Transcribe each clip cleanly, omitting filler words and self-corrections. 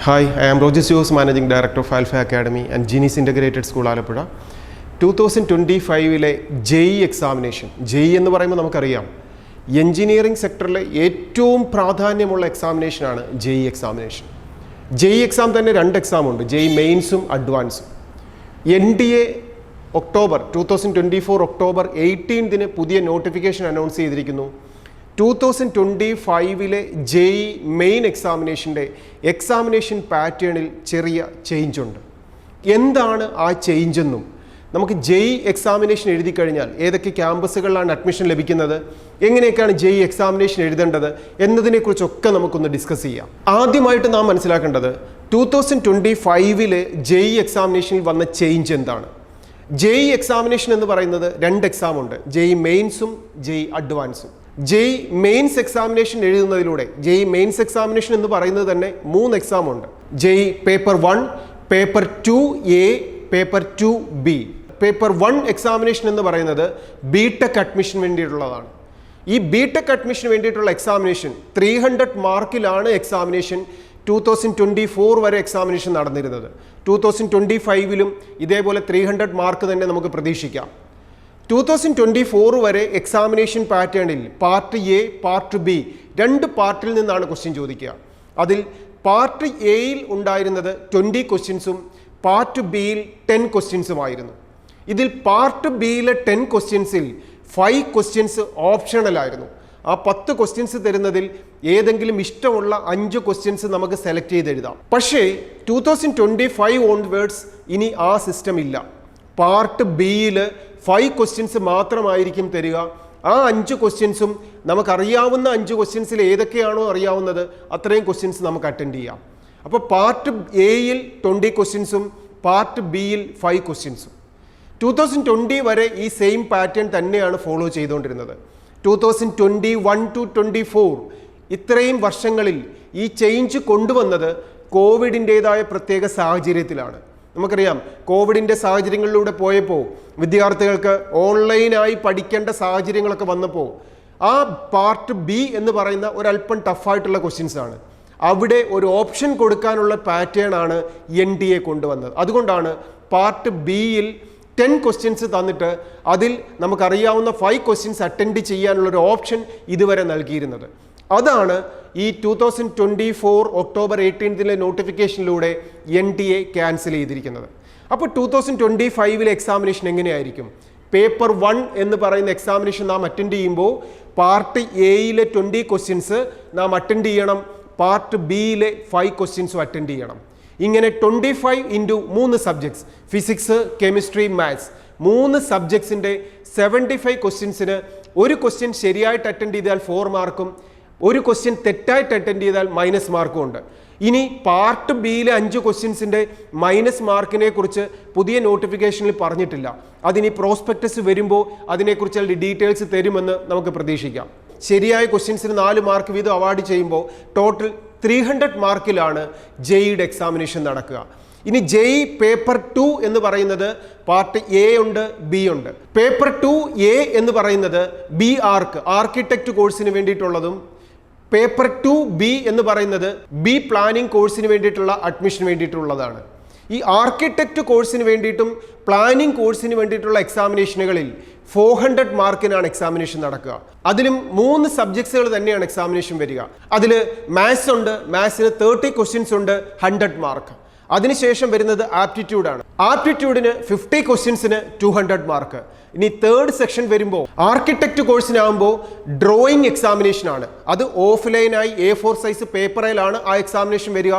Hi, I am Roger, Managing Director of Alpha Academy and Genius Integrated School, ALAPPUZHA. 2025 JEE examination. JEE എന്ന് പറയുമ്പോൾ നമുക്കറിയാം engineering സെക്ടറിലെ ഏറ്റവും പ്രാധാന്യമുള്ള എക്സാമിനേഷനാണ് JEE examination. JEE exam തന്നെ രണ്ട് exam ഉണ്ട്, JEE മെയിൻസും അഡ്വാൻസും. NTA ഒക്ടോബർ 2024 ഒക്ടോബർ 18 പുതിയ നോട്ടിഫിക്കേഷൻ അനൗൺസ് ചെയ്തിരിക്കുന്നു. 2025 JEE മെയിൻ എക്സാമിനേഷൻ്റെ എക്സാമിനേഷൻ പാറ്റേണിൽ ചെറിയ ചേഞ്ച് ഉണ്ട്. എന്താണ് ആ ചേഞ്ച് എന്നും നമുക്ക് JEE എക്സാമിനേഷൻ എഴുതി കഴിഞ്ഞാൽ ഏതൊക്കെ ക്യാമ്പസുകളിലാണ് അഡ്മിഷൻ ലഭിക്കുന്നത്, എങ്ങനെയൊക്കെയാണ് JEE എക്സാമിനേഷൻ എഴുതേണ്ടത് എന്നതിനെക്കുറിച്ചൊക്കെ നമുക്കൊന്ന് ഡിസ്കസ് ചെയ്യാം. ആദ്യമായിട്ട് നാം മനസ്സിലാക്കേണ്ടത് 2025 JEE എക്സാമിനേഷനിൽ വന്ന ചേഞ്ച് എന്താണ്. JEE എക്സാമിനേഷൻ എന്ന് പറയുന്നത് രണ്ട് എക്സാം ഉണ്ട്, JEE മെയിൻസും JEE അഡ്വാൻസും. JEE മെയിൻസ് എക്സാമിനേഷൻ എഴുതുന്നതിലൂടെ JEE മെയിൻസ് എക്സാമിനേഷൻ എന്ന് പറയുന്നത് തന്നെ 3 എക്സാം ഉണ്ട്. JEE paper 1, paper 2A, paper 2B. Paper 1 examination എന്ന് പറയുന്നത് BTech അഡ്മിഷന് വേണ്ടിയിട്ടുള്ളതാണ്. ഈ BTech അഡ്മിഷന് വേണ്ടിയിട്ടുള്ള എക്സാമിനേഷൻ 300 മാർക്കിലാണ് എക്സാമിനേഷൻ 2024 വരെ എക്സാമിനേഷൻ നടന്നിരുന്നത്. 2025 ഇതേപോലെ 300 മാർക്ക് തന്നെ നമുക്ക് പ്രതീക്ഷിക്കാം. 2024 വരെ എക്സാമിനേഷൻ പാറ്റേണിൽ പാർട്ട് എ, പാർട്ട് ബി രണ്ട് പാർട്ടിൽ നിന്നാണ് ക്വസ്റ്റ്യൻ ചോദിക്കുക. അതിൽ പാർട്ട് എയിൽ ഉണ്ടായിരുന്നത് 20 ക്വസ്റ്റ്യൻസും പാർട്ട് ബിയിൽ 10 ക്വസ്റ്റ്യൻസുമായിരുന്നു. ഇതിൽ പാർട്ട് ബിയിലെ 10 ക്വസ്റ്റ്യൻസിൽ 5 ക്വസ്റ്റ്യൻസ് ഓപ്ഷണലായിരുന്നു. ആ 10 ക്വസ്റ്റ്യൻസ് തരുന്നതിൽ ഏതെങ്കിലും ഇഷ്ടമുള്ള 5 ക്വസ്റ്റ്യൻസ് നമുക്ക് സെലക്ട് ചെയ്ത് എഴുതാം. പക്ഷേ 2025 ഓൺവേർഡ്സ് ഇനി ആ സിസ്റ്റം ഇല്ല. പാർട്ട് ബിയിൽ 5 ക്വസ്റ്റ്യൻസ് മാത്രമായിരിക്കും തരിക. ആ 5 ക്വസ്റ്റ്യൻസും നമുക്കറിയാവുന്ന 5 ക്വസ്റ്റ്യൻസിൽ ഏതൊക്കെയാണോ അറിയാവുന്നത് അത്രയും ക്വസ്റ്റ്യൻസ് നമുക്ക് അറ്റൻഡ് ചെയ്യാം. അപ്പോൾ പാർട്ട് എയിൽ 20 ക്വസ്റ്റ്യൻസും പാർട്ട് ബിയിൽ 5 ക്വസ്റ്റ്യൻസും. 2020 വരെ ഈ സെയിം പാറ്റേൺ തന്നെയാണ് ഫോളോ ചെയ്തുകൊണ്ടിരുന്നത്. 2021 to 24 ഇത്രയും വർഷങ്ങളിൽ ഈ ചേഞ്ച് കൊണ്ടുവന്നത് കോവിഡിൻ്റേതായ പ്രത്യേക സാഹചര്യത്തിലാണ്. നമുക്കറിയാം, കോവിഡിൻ്റെ സാഹചര്യങ്ങളിലൂടെ പോയപ്പോൾ വിദ്യാർത്ഥികൾക്ക് ഓൺലൈനായി പഠിക്കേണ്ട സാഹചര്യങ്ങളൊക്കെ വന്നപ്പോൾ ആ പാർട്ട് ബി എന്ന് പറയുന്ന ഒരല്പം ടഫായിട്ടുള്ള ക്വസ്റ്റ്യൻസ് ആണ്. അവിടെ ഒരു ഓപ്ഷൻ കൊടുക്കാനുള്ള പാറ്റേൺ ആണ് NTA കൊണ്ടുവന്നത്. അതുകൊണ്ടാണ് പാർട്ട് ബിയിൽ 10 ക്വസ്റ്റ്യൻസ് തന്നിട്ട് അതിൽ നമുക്കറിയാവുന്ന 5 ക്വസ്റ്റ്യൻസ് അറ്റൻഡ് ചെയ്യാനുള്ളൊരു ഓപ്ഷൻ ഇതുവരെ നൽകിയിരുന്നത്. അതാണ് ഈ 2024 ഒക്ടോബർ 18 നോട്ടിഫിക്കേഷനിലൂടെ NTA ക്യാൻസൽ ചെയ്തിരിക്കുന്നത്. അപ്പോൾ 2025 എക്സാമിനേഷൻ എങ്ങനെയായിരിക്കും? പേപ്പർ 1 എന്ന് പറയുന്ന എക്സാമിനേഷൻ നാം അറ്റൻഡ് ചെയ്യുമ്പോൾ പാർട്ട് എയിലെ 20 ക്വസ്റ്റ്യൻസ് നാം അറ്റൻഡ് ചെയ്യണം, പാർട്ട് ബിയിലെ 5 ക്വസ്റ്റ്യൻസും അറ്റൻഡ് ചെയ്യണം. ഇങ്ങനെ 25 into 3 subjects, physics, chemistry, maths 3 സബ്ജക്ട്സിൻ്റെ 75 ക്വസ്റ്റ്യൻസിന് ഒരു ക്വസ്റ്റ്യൻ ശരിയായിട്ട് അറ്റൻഡ് ചെയ്താൽ 4 മാർക്കും ഒരു ക്വസ്റ്റ്യൻ തെറ്റായിട്ട് അറ്റൻഡ് ചെയ്താൽ -, മാർക്കും ഉണ്ട്. ഇനി പാർട്ട് ബിയിലെ 5 ക്വസ്റ്റ്യൻസിൻ്റെ - മാർക്കിനെ കുറിച്ച് പുതിയ നോട്ടിഫിക്കേഷനിൽ പറഞ്ഞിട്ടില്ല. അതിനി പ്രോസ്പെക്ടസ് വരുമ്പോൾ അതിനെക്കുറിച്ചുള്ള ഡീറ്റെയിൽസ് തരുമെന്ന് നമുക്ക് പ്രതീക്ഷിക്കാം. ശരിയായ ക്വസ്റ്റ്യൻസിന് 4 മാർക്ക് വീതം അവാർഡ് ചെയ്യുമ്പോൾ ടോട്ടൽ 300 മാർക്കിലാണ് JEEയുടെ എക്സാമിനേഷൻ നടക്കുക. ഇനി JEE പേപ്പർ 2 എന്ന് പറയുന്നത് പാർട്ട് എ ഉണ്ട്, ബി ഉണ്ട്. പേപ്പർ 2A എന്ന് പറയുന്നത് ബി ആർക്കിടെക്റ്റ് കോഴ്സിന് വേണ്ടിയിട്ടുള്ളതും പേപ്പർ 2B എന്ന് പറയുന്നത് ബി പ്ലാനിംഗ് കോഴ്സിന് വേണ്ടിയിട്ടുള്ള അഡ്മിഷന് വേണ്ടിയിട്ടുള്ളതാണ്. ഈ ആർക്കിടെക്റ്റ് കോഴ്സിന് വേണ്ടിയിട്ടും പ്ലാനിംഗ് കോഴ്സിന് വേണ്ടിയിട്ടുള്ള എക്സാമിനേഷനുകളിൽ 400 മാർക്കിനാണ് എക്സാമിനേഷൻ നടക്കുക. അതിലും 3 സബ്ജക്ട്സുകൾ തന്നെയാണ് എക്സാമിനേഷൻ വരിക. അതിൽ മാത്സ് ഉണ്ട്, മാത്സിന് 30 ക്വസ്റ്റ്യൻസ് ഉണ്ട്, 100 മാർക്ക്. അതിനുശേഷം വരുന്നത് ആപ്റ്റിറ്റ്യൂഡാണ്. ആപ്റ്റിറ്റ്യൂഡിന് 50 ക്വസ്റ്റ്യൻസിന് 200 മാർക്ക്. ഇനി തേർഡ് സെക്ഷൻ വരുമ്പോൾ ആർക്കിടെക്റ്റ് കോഴ്സിനാകുമ്പോൾ ഡ്രോയിങ് എക്സാമിനേഷൻ ആണ്. അത് ഓഫ്ലൈനായി A4 സൈസ് പേപ്പറിലാണ് ആ എക്സാമിനേഷൻ വരിക.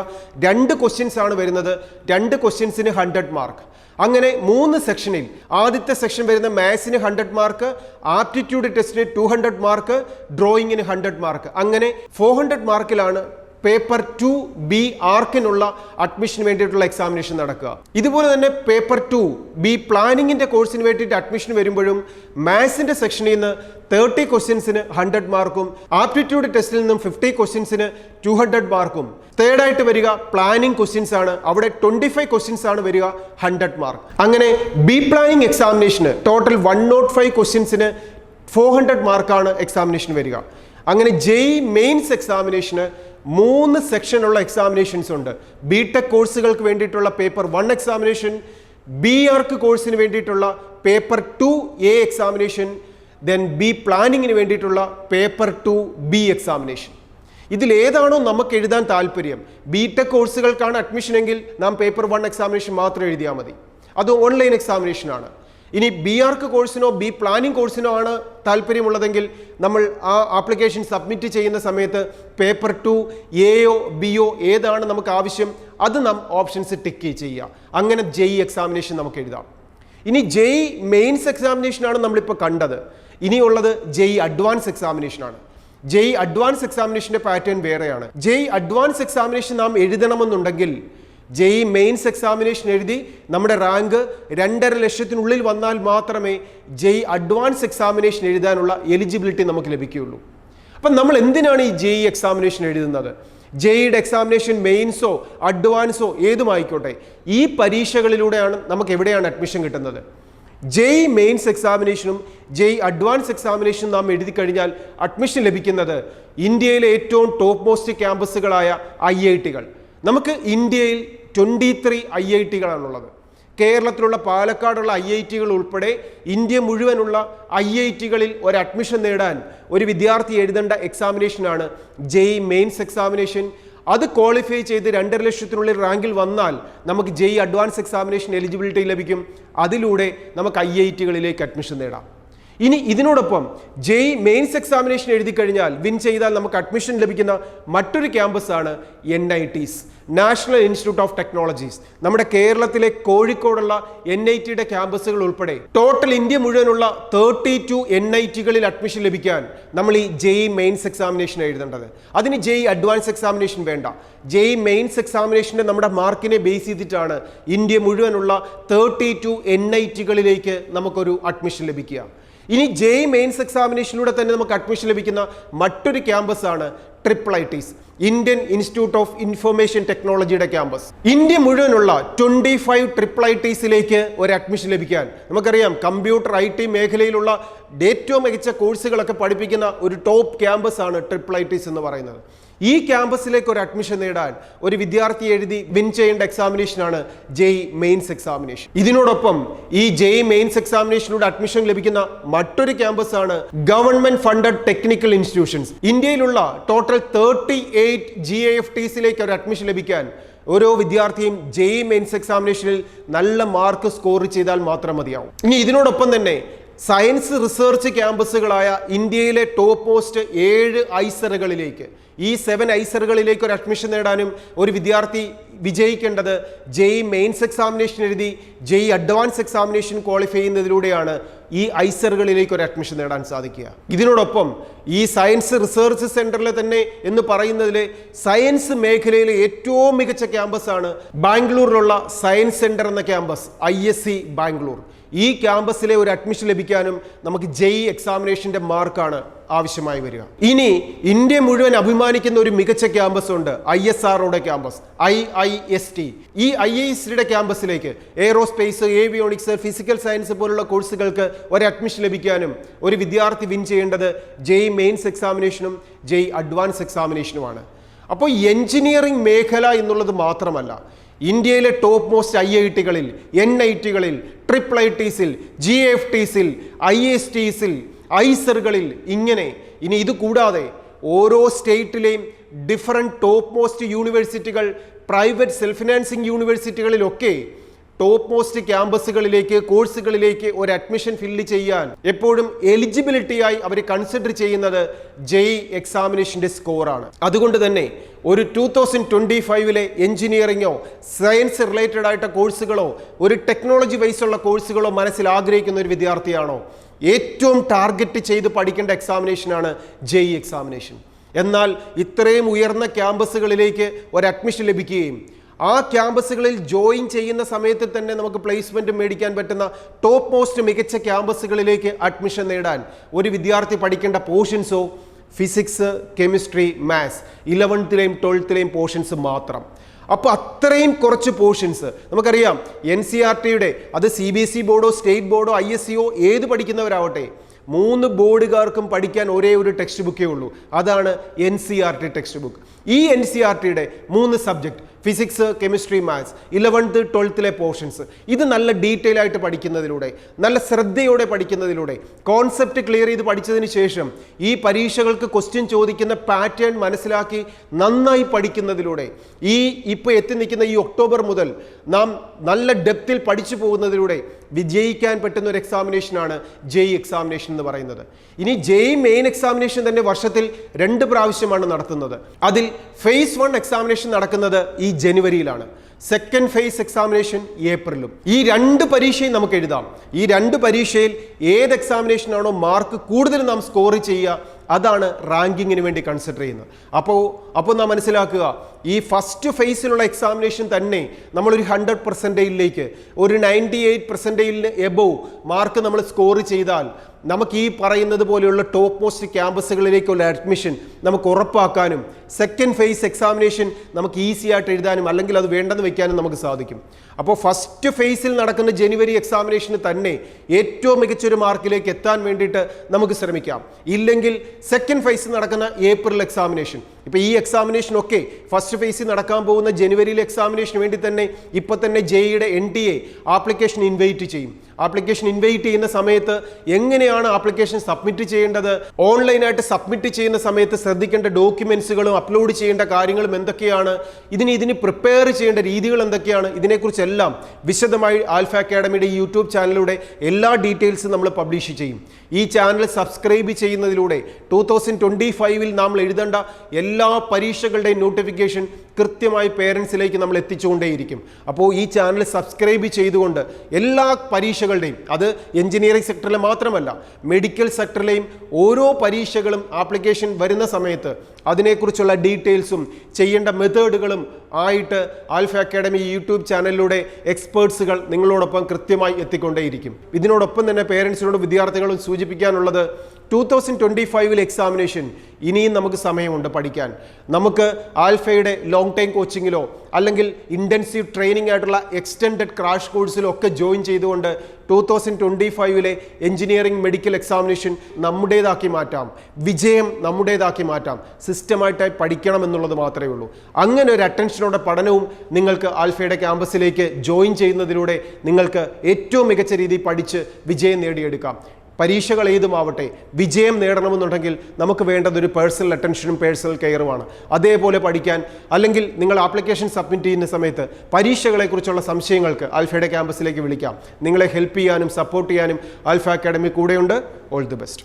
2 ക്വസ്റ്റ്യൻസ് ആണ് വരുന്നത്, 2 ക്വസ്റ്റ്യൻസിന് 100 മാർക്ക്. അങ്ങനെ 3 സെക്ഷനിൽ ആദ്യത്തെ സെക്ഷൻ വരുന്ന മാത്സിന് 100 മാർക്ക്, ആപ്റ്റിറ്റ്യൂഡ് ടെസ്റ്റിന് 200 മാർക്ക്, ഡ്രോയിങ്ങിന് 100 മാർക്ക്. അങ്ങനെ 400 മാർക്കിലാണ് പേപ്പർ 2B ആർക്കിനുള്ള അഡ്മിഷന് വേണ്ടിയിട്ടുള്ള എക്സാമിനേഷൻ നടക്കുക. ഇതുപോലെ തന്നെ പേപ്പർ 2B പ്ലാനിങ്ങിൻ്റെ കോഴ്സിന് വേണ്ടിയിട്ട് അഡ്മിഷൻ വരുമ്പോഴും മാത്സിൻ്റെ സെക്ഷനിൽ നിന്ന് 30 ക്വസ്റ്റ്യൻസിന് 100 മാർക്കും ആപ്റ്റിറ്റ്യൂഡ് ടെസ്റ്റിൽ നിന്നും 50 ക്വസ്റ്റ്യൻസിന് 200 മാർക്കും. തേർഡായിട്ട് വരിക പ്ലാനിംഗ് ക്വസ്റ്റ്യൻസ് ആണ്. അവിടെ 25 ക്വസ്റ്റ്യൻസ് ആണ് വരിക, 100 മാർക്ക്. അങ്ങനെ ബി പ്ലാനിംഗ് എക്സാമിനേഷന് ടോട്ടൽ 105 ക്വസ്റ്റ്യൻസിന് 400 മാർക്കാണ് എക്സാമിനേഷൻ വരിക. അങ്ങനെ JEE മെയിൻസ് എക്സാമിനേഷന് 3 സെക്ഷനുള്ള എക്സാമിനേഷൻസ് ഉണ്ട്. ബിടെക് കോഴ്സുകൾക്ക് വേണ്ടിയിട്ടുള്ള പേപ്പർ 1 എക്സാമിനേഷൻ, BArc കോഴ്സിന് വേണ്ടിയിട്ടുള്ള paper 2A examination, then B പ്ലാനിങ്ങിന് വേണ്ടിയിട്ടുള്ള പേപ്പർ 2B എക്സാമിനേഷൻ. ഇതിലേതാണോ നമുക്ക് എഴുതാൻ താല്പര്യം, ബിടെക് കോഴ്സുകൾക്കാണ് അഡ്മിഷൻ എങ്കിൽ നാം പേപ്പർ 1 എക്സാമിനേഷൻ മാത്രം എഴുതിയാൽ മതി. അത് ഓൺലൈൻ എക്സാമിനേഷനാണ്. ഇനി BArc കോഴ്സിനോ ബി പ്ലാനിംഗ് കോഴ്സിനോ ആണ് താല്പര്യമുള്ളതെങ്കിൽ നമ്മൾ ആ ആപ്ലിക്കേഷൻ സബ്മിറ്റ് ചെയ്യുന്ന സമയത്ത് പേപ്പർ 2Aയോ Bയോ ഏതാണ് നമുക്ക് ആവശ്യം അത് നാം ഓപ്ഷൻസ് ടിക്ക് ചെയ്യുക. അങ്ങനെ JEE എക്സാമിനേഷൻ നമുക്ക് എഴുതാം. ഇനി JEE മെയിൻസ് എക്സാമിനേഷനാണ് നമ്മളിപ്പോൾ കണ്ടത്. ഇനിയുള്ളത് JEE അഡ്വാൻസ് എക്സാമിനേഷനാണ്. JEE അഡ്വാൻസ് എക്സാമിനേഷൻ്റെ പാറ്റേൺ വേറെയാണ്. JEE അഡ്വാൻസ് എക്സാമിനേഷൻ നാം എഴുതണമെന്നുണ്ടെങ്കിൽ JEE മെയിൻസ് എക്സാമിനേഷൻ എഴുതി നമ്മുടെ റാങ്ക് 2.5 ലക്ഷത്തിനുള്ളിൽ വന്നാൽ മാത്രമേ JEE അഡ്വാൻസ് എക്സാമിനേഷൻ എഴുതാനുള്ള എലിജിബിലിറ്റി നമുക്ക് ലഭിക്കുകയുള്ളൂ. അപ്പം നമ്മൾ എന്തിനാണ് ഈ JEE എക്സാമിനേഷൻ എഴുതുന്നത്? JEEയുടെ എക്സാമിനേഷൻ മെയിൻസോ അഡ്വാൻസോ ഏതുമായിക്കോട്ടെ, ഈ പരീക്ഷകളിലൂടെയാണ് നമുക്ക് എവിടെയാണ് അഡ്മിഷൻ കിട്ടുന്നത്. JEE മെയിൻസ് എക്സാമിനേഷനും JEE അഡ്വാൻസ് എക്സാമിനേഷനും നാം എഴുതി കഴിഞ്ഞാൽ അഡ്മിഷൻ ലഭിക്കുന്നത് ഇന്ത്യയിലെ ഏറ്റവും ടോപ്പ് മോസ്റ്റ് ക്യാമ്പസുകളായ IITകൾ. നമുക്ക് ഇന്ത്യയിൽ 23 IITകളാണുള്ളത്. കേരളത്തിലുള്ള പാലക്കാടുള്ള IITകൾ ഉൾപ്പെടെ ഇന്ത്യ മുഴുവനുള്ള IITകളിൽ ഒരു അഡ്മിഷൻ നേടാൻ ഒരു വിദ്യാർത്ഥി എഴുതേണ്ട എക്സാമിനേഷനാണ് JEE മെയിൻസ് എക്സാമിനേഷൻ. അത് ക്വാളിഫൈ ചെയ്ത് 2.5 ലക്ഷത്തിനുള്ളിൽ റാങ്കിൽ വന്നാൽ നമുക്ക് JEE അഡ്വാൻസ് എക്സാമിനേഷൻ എലിജിബിലിറ്റി ലഭിക്കും. അതിലൂടെ നമുക്ക് IITകളിലേക്ക് അഡ്മിഷൻ നേടാം. ഇനി ഇതിനോടൊപ്പം JEE മെയിൻസ് എക്സാമിനേഷൻ എഴുതി കഴിഞ്ഞാൽ വിൻ ചെയ്താൽ നമുക്ക് അഡ്മിഷൻ ലഭിക്കുന്ന മറ്റൊരു ക്യാമ്പസാണ് NITs, national institute of technologies. നമ്മുടെ കേരളത്തിലെ കോഴിക്കോടുള്ള NITയുടെ ക്യാമ്പസുകൾ ഉൾപ്പെടെ ടോട്ടൽ ഇന്ത്യ മുഴുവനുള്ള 32 NITകളിൽ അഡ്മിഷൻ ലഭിക്കാൻ നമ്മൾ ഈ JEE മെയിൻസ് എക്സാമിനേഷൻ എഴുതേണ്ടത്. അതിന് JEE അഡ്വാൻസ് എക്സാമിനേഷൻ വേണ്ട. JEE മെയിൻസ് എക്സാമിനേഷൻ്റെ നമ്മുടെ മാർക്കിനെ ബേസ് ചെയ്തിട്ടാണ് ഇന്ത്യ മുഴുവനുള്ള 32 NITകളിലേക്ക് നമുക്കൊരു അഡ്മിഷൻ ലഭിക്കുക. ഇനി JEE മെയിൻസ് എക്സാമിനേഷനിലൂടെ തന്നെ നമുക്ക് അഡ്മിഷൻ ലഭിക്കുന്ന മറ്റൊരു ക്യാമ്പസാണ് IIITs, Indian institute of information ടെക്നോളജിയുടെ ക്യാമ്പസ്. ഇന്ത്യ മുഴുവനുള്ള 25 IIITസിലേക്ക് ഒരു അഡ്മിഷൻ ലഭിക്കാൻ നമുക്കറിയാം. കമ്പ്യൂട്ടർ IT മേഖലയിലുള്ള ഏറ്റവും മികച്ച കോഴ്സുകളൊക്കെ പഠിപ്പിക്കുന്ന ഒരു ടോപ്പ് ക്യാമ്പസാണ് IIITs എന്ന് പറയുന്നത്. ഈ ക്യാമ്പസിലേക്ക് ഒരു അഡ്മിഷൻ നേടാൻ ഒരു വിദ്യാർത്ഥി എഴുതി വിൻ ചെയ്യേണ്ട എക്സാമിനേഷനാണ് JEE മെയിൻസ് എക്സാമിനേഷൻ. ഇതിനോടൊപ്പം ഈ JEE മെയിൻസ് എക്സാമിനേഷനിലൂടെ അഡ്മിഷൻ ലഭിക്കുന്ന മറ്റൊരു ക്യാമ്പസാണ് ഗവൺമെന്റ് ഫണ്ടഡ് ടെക്നിക്കൽ ഇൻസ്റ്റിറ്റ്യൂഷൻസ്. ഇന്ത്യയിലുള്ള ടോട്ടൽ 38 GAFTസിലേക്ക് ഒരു അഡ്മിഷൻ ലഭിക്കാൻ ഓരോ വിദ്യാർത്ഥിയും JEE മെയിൻസ് എക്സാമിനേഷനിൽ നല്ല മാർക്ക് സ്കോർ ചെയ്താൽ മാത്രം മതിയാവും. ഇനി ഇതിനോടൊപ്പം തന്നെ സയൻസ് റിസർച്ച് ക്യാമ്പസുകളായ ഇന്ത്യയിലെ ടോപ്പ് മോസ്റ്റ് 7 ഐസറുകളിലേക്ക്, ഈ 7 ഐസറുകളിലേക്ക് ഒരു അഡ്മിഷൻ നേടാനും ഒരു വിദ്യാർത്ഥി വിജയിക്കേണ്ടത് JEE മെയിൻസ് എക്സാമിനേഷൻ എഴുതി JEE അഡ്വാൻസ് എക്സാമിനേഷൻ ക്വാളിഫൈ ചെയ്യുന്നതിലൂടെയാണ് ഈ ഐസറുകളിലേക്ക് ഒരു അഡ്മിഷൻ നേടാൻ സാധിക്കുക. ഇതിനോടൊപ്പം ഈ സയൻസ് റിസർച്ച് സെന്ററിലെ തന്നെ എന്ന് പറയുന്നതിലെ സയൻസ് മേഖലയിലെ ഏറ്റവും മികച്ച ക്യാമ്പസാണ് ബാംഗ്ലൂരിലുള്ള സയൻസ് സെന്റർ എന്ന ക്യാമ്പസ്, ISC ബാംഗ്ലൂർ. ഈ ക്യാമ്പസിലെ ഒരു അഡ്മിഷൻ ലഭിക്കാനും നമുക്ക് JEE എക്സാമിനേഷന്റെ മാർക്കാണ് ആവശ്യമായി വരിക. ഇനി ഇന്ത്യ മുഴുവൻ അഭിമാനിക്കുന്ന ഒരു മികച്ച ക്യാമ്പസ് ഉണ്ട്, ISROയുടെ ക്യാമ്പസ്, IIST. ഈ IISTയുടെ ക്യാമ്പസിലേക്ക് എയ്റോസ്പേസ്, ഏവിയോണിക്സ്, ഫിസിക്കൽ സയൻസ് പോലുള്ള കോഴ്സുകൾക്ക് ഒരു അഡ്മിഷൻ ലഭിക്കാനും ഒരു വിദ്യാർത്ഥി വിൻ ചെയ്യേണ്ടത് JEE മെയിൻസ് എക്സാമിനേഷനും JEE അഡ്വാൻസ് എക്സാമിനേഷനുമാണ്. അപ്പോൾ എഞ്ചിനീയറിംഗ് മേഖല എന്നുള്ളത് മാത്രമല്ല, ഇന്ത്യയിലെ ടോപ്പ് മോസ്റ്റ് IITകളിൽ, NITകളിൽ, IIITസിൽ, GAFTസിൽ, ISTസിൽ, ഐസറുകളിൽ ഇങ്ങനെ ഇനി ഇത് കൂടാതെ ഓരോ സ്റ്റേറ്റിലെയും ഡിഫറെൻറ്റ് ടോപ്പ് മോസ്റ്റ് യൂണിവേഴ്സിറ്റികൾ, പ്രൈവറ്റ് സെൽഫ് ഫിനാൻസിങ് യൂണിവേഴ്സിറ്റികളിലൊക്കെ ടോപ്പ് മോസ്റ്റ് ക്യാമ്പസുകളിലേക്ക്, കോഴ്സുകളിലേക്ക് ഒരു അഡ്മിഷൻ ഫില്ല് ചെയ്യാൻ എപ്പോഴും എലിജിബിലിറ്റിയായി അവർ കൺസിഡർ ചെയ്യുന്നത് JEE എക്സാമിനേഷൻ്റെ സ്കോറാണ്. അതുകൊണ്ട് തന്നെ ഒരു 2025 എഞ്ചിനീയറിങ്ങോ സയൻസ് റിലേറ്റഡ് ആയിട്ട് കോഴ്സുകളോ ഒരു ടെക്നോളജി വൈസുള്ള കോഴ്സുകളോ മനസ്സിൽ ആഗ്രഹിക്കുന്ന ഒരു വിദ്യാർത്ഥിയാണോ, ഏറ്റവും ടാർഗറ്റ് ചെയ്ത് പഠിക്കേണ്ട എക്സാമിനേഷനാണ് JEE എക്സാമിനേഷൻ. എന്നാൽ ഇത്രയും ഉയർന്ന ക്യാമ്പസുകളിലേക്ക് ഒരു അഡ്മിഷൻ ലഭിക്കുകയും ആ ക്യാമ്പസുകളിൽ ജോയിൻ ചെയ്യുന്ന സമയത്ത് തന്നെ നമുക്ക് പ്ലേസ്മെന്റ് മേടിക്കാൻ പറ്റുന്ന ടോപ്പ് മോസ്റ്റ് മികച്ച ക്യാമ്പസുകളിലേക്ക് അഡ്മിഷൻ നേടാൻ ഒരു വിദ്യാർത്ഥി പഠിക്കേണ്ട പോർഷൻസോ ഫിസിക്സ്, കെമിസ്ട്രി, മാത്സ് 11ലെയും 12ലെയും പോർഷൻസ് മാത്രം. അപ്പോൾ അത്രയും കുറച്ച് പോർഷൻസ് നമുക്കറിയാം. NCERTയുടെ അത് CBSE ബോർഡോ സ്റ്റേറ്റ് ബോർഡോ ISCO ഏത് പഠിക്കുന്നവരാവട്ടെ, 3 ബോർഡുകാർക്കും പഠിക്കാൻ ഒരേ ഒരു ടെക്സ്റ്റ് ബുക്കേ ഉള്ളൂ. അതാണ് NCERT ടെക്സ്റ്റ് ബുക്ക്. ഈ NCERTയുടെ 3 subject physics, chemistry, maths, 11th 12th portions ഇത് നല്ല ഡീറ്റെയിൽ ആയിട്ട് പഠിക്കുന്നതിലൂടെ, നല്ല ശ്രദ്ധയോടെ പഠിക്കുന്നതിലൂടെ, കോൺസെപ്റ്റ് ക്ലിയർ ചെയ്ത് പഠിച്ചതിന് ശേഷം ഈ പരീക്ഷകൾക്ക് ക്വസ്റ്റ്യൻ ചോദിക്കുന്ന പാറ്റേൺ മനസ്സിലാക്കി നന്നായി പഠിക്കുന്നതിലൂടെ ഇപ്പോൾ എത്തി നിൽക്കുന്ന ഈ ഒക്ടോബർ മുതൽ നാം നല്ല ഡെപ്തിൽ പഠിച്ചു പോകുന്നതിലൂടെ വിജയിക്കാൻ പറ്റുന്ന ഒരു എക്സാമിനേഷനാണ് JEE എക്സാമിനേഷൻ എന്ന് പറയുന്നത്. ഇനി JEE മെയിൻ എക്സാമിനേഷൻ തന്നെ വർഷത്തിൽ 2 പ്രാവശ്യമാണ് നടത്തുന്നത്. അതിൽ ഫേസ് 1 എക്സാമിനേഷൻ നടക്കുന്നത് ഈ ജനുവരിയിലാണ്, സെക്കൻഡ് ഫേസ് എക്സാമിനേഷൻ ഏപ്രിലും. ഈ 2 പരീക്ഷയും നമുക്ക് എഴുതാം. ഈ 2 പരീക്ഷയിൽ ഏത് എക്സാമിനേഷനാണോ മാർക്ക് കൂടുതൽ നാം സ്കോർ ചെയ്യുക അതാണ് റാങ്കിങ്ങിന് വേണ്ടി കൺസിഡർ ചെയ്യുന്നത്. അപ്പോൾ നാം മനസ്സിലാക്കുക, ഈ ഫസ്റ്റ് ഫേസിലുള്ള എക്സാമിനേഷൻ തന്നെ നമ്മളൊരു 100%ലേക്ക് ഒരു 98%ന് എബോവ് മാർക്ക് നമ്മൾ സ്കോർ ചെയ്താൽ നമുക്ക് ഈ പറയുന്നത് പോലെയുള്ള ടോപ്പ് മോസ്റ്റ് ക്യാമ്പസുകളിലേക്കുള്ള അഡ്മിഷൻ നമുക്ക് ഉറപ്പാക്കാനും സെക്കൻഡ് ഫേസ് എക്സാമിനേഷൻ നമുക്ക് ഈസി ആയിട്ട് എഴുതാനും അല്ലെങ്കിൽ അത് വേണ്ടെന്ന് വെക്കാനും നമുക്ക് സാധിക്കും. അപ്പോൾ ഫസ്റ്റ് ഫേസിൽ നടക്കുന്ന ജനുവരി എക്സാമിനേഷന് തന്നെ ഏറ്റവും മികച്ചൊരു മാർക്കിലേക്ക് എത്താൻ വേണ്ടിയിട്ട് നമുക്ക് ശ്രമിക്കാം. ഇല്ലെങ്കിൽ സെക്കൻഡ് ഫേസിൽ നടക്കുന്ന ഏപ്രിൽ എക്സാമിനേഷൻ, ഇപ്പോൾ ഈ എക്സാമിനേഷനൊക്കെ ഫസ്റ്റ് ഫേസിൽ നടക്കാൻ പോകുന്ന ജനുവരിയിലെ എക്സാമിനേഷന് വേണ്ടി തന്നെ ഇപ്പോൾ തന്നെ JEEയുടെ NTA ആപ്ലിക്കേഷൻ ഇൻവൈറ്റ് ചെയ്യും. ആപ്ലിക്കേഷൻ ഇൻവൈറ്റ് ചെയ്യുന്ന സമയത്ത് എങ്ങനെയാണ് ആപ്ലിക്കേഷൻ സബ്മിറ്റ് ചെയ്യേണ്ടത്, ഓൺലൈനായിട്ട് സബ്മിറ്റ് ചെയ്യുന്ന സമയത്ത് ശ്രദ്ധിക്കേണ്ട ഡോക്യുമെന്റ്സുകളും അപ്ലോഡ് ചെയ്യേണ്ട കാര്യങ്ങളും എന്തൊക്കെയാണ്, ഇതിന് പ്രിപ്പയർ ചെയ്യേണ്ട രീതികൾ എന്തൊക്കെയാണ്, ഇതിനെക്കുറിച്ചെല്ലാം വിശദമായി ആൽഫ അക്കാഡമിയുടെ യൂട്യൂബ് ചാനലിലൂടെ എല്ലാ ഡീറ്റെയിൽസും നമ്മൾ പബ്ലിഷ് ചെയ്യും. ഈ ചാനൽ സബ്സ്ക്രൈബ് ചെയ്യുന്നതിലൂടെ 2025 നമ്മൾ എഴുതേണ്ട എല്ലാ പരീക്ഷകളുടെയും നോട്ടിഫിക്കേഷൻ കൃത്യമായി പേരൻസിലേക്ക് നമ്മൾ എത്തിച്ചുകൊണ്ടേയിരിക്കും. അപ്പോൾ ഈ ചാനൽ സബ്സ്ക്രൈബ് ചെയ്തുകൊണ്ട് എല്ലാ പരീക്ഷകളുടെയും, അത് എഞ്ചിനീയറിംഗ് സെക്ടറിലെ മാത്രമല്ല മെഡിക്കൽ സെക്ടറിലെയും ഓരോ പരീക്ഷകളും ആപ്ലിക്കേഷൻ വരുന്ന സമയത്ത് അതിനെക്കുറിച്ചുള്ള ഡീറ്റെയിൽസും ചെയ്യേണ്ട മെത്തേഡുകളും ആയിട്ട് ആൽഫ അക്കാഡമി യൂട്യൂബ് ചാനലിലൂടെ എക്സ്പേർട്സുകൾ നിങ്ങളോടൊപ്പം കൃത്യമായി എത്തിക്കൊണ്ടേയിരിക്കും. ഇതിനോടൊപ്പം തന്നെ പേരൻസിനോടും വിദ്യാർത്ഥികളോടും സൂചിപ്പിക്കാനുള്ളത് 2025 എക്സാമിനേഷൻ ഇനിയും നമുക്ക് സമയമുണ്ട് പഠിക്കാൻ. നമുക്ക് ആൽഫയുടെ ലോങ് ടൈം കോച്ചിങ്ങിലോ അല്ലെങ്കിൽ ഇൻറ്റൻസീവ് ട്രെയിനിങ് ആയിട്ടുള്ള എക്സ്റ്റെൻഡഡ് ക്രാഷ് കോഴ്സിലോ ഒക്കെ ജോയിൻ ചെയ്തുകൊണ്ട് 2025 എഞ്ചിനീയറിംഗ് മെഡിക്കൽ എക്സാമിനേഷൻ നമ്മുടേതാക്കി മാറ്റാം, വിജയം നമ്മുടേതാക്കി മാറ്റാം. സിസ്റ്റമായിട്ടായി പഠിക്കണം എന്നുള്ളത് മാത്രമേ ഉള്ളൂ. അങ്ങനെ ഒരു അറ്റൻഷനോടെ പഠനവും നിങ്ങൾക്ക് ആൽഫയുടെ ക്യാമ്പസിലേക്ക് ജോയിൻ ചെയ്യുന്നതിലൂടെ നിങ്ങൾക്ക് ഏറ്റവും മികച്ച രീതിയിൽ പഠിച്ച് വിജയം നേടിയെടുക്കാം. പരീക്ഷകൾ ഏതുമാവട്ടെ, വിജയം നേടണമെന്നുണ്ടെങ്കിൽ നമുക്ക് വേണ്ടത് ഒരു പേഴ്സണൽ അറ്റൻഷനും പേഴ്സണൽ കെയറുമാണ്. അതേപോലെ പഠിക്കാൻ, അല്ലെങ്കിൽ നിങ്ങൾ ആപ്ലിക്കേഷൻ സബ്മിറ്റ് ചെയ്യുന്ന സമയത്ത് പരീക്ഷകളെക്കുറിച്ചുള്ള സംശയങ്ങൾക്ക് ആൽഫയുടെ ക്യാമ്പസിലേക്ക് വിളിക്കാം. നിങ്ങളെ ഹെൽപ്പ് ചെയ്യാനും സപ്പോർട്ട് ചെയ്യാനും ആൽഫ അക്കാഡമി കൂടെയുണ്ട്. All the best.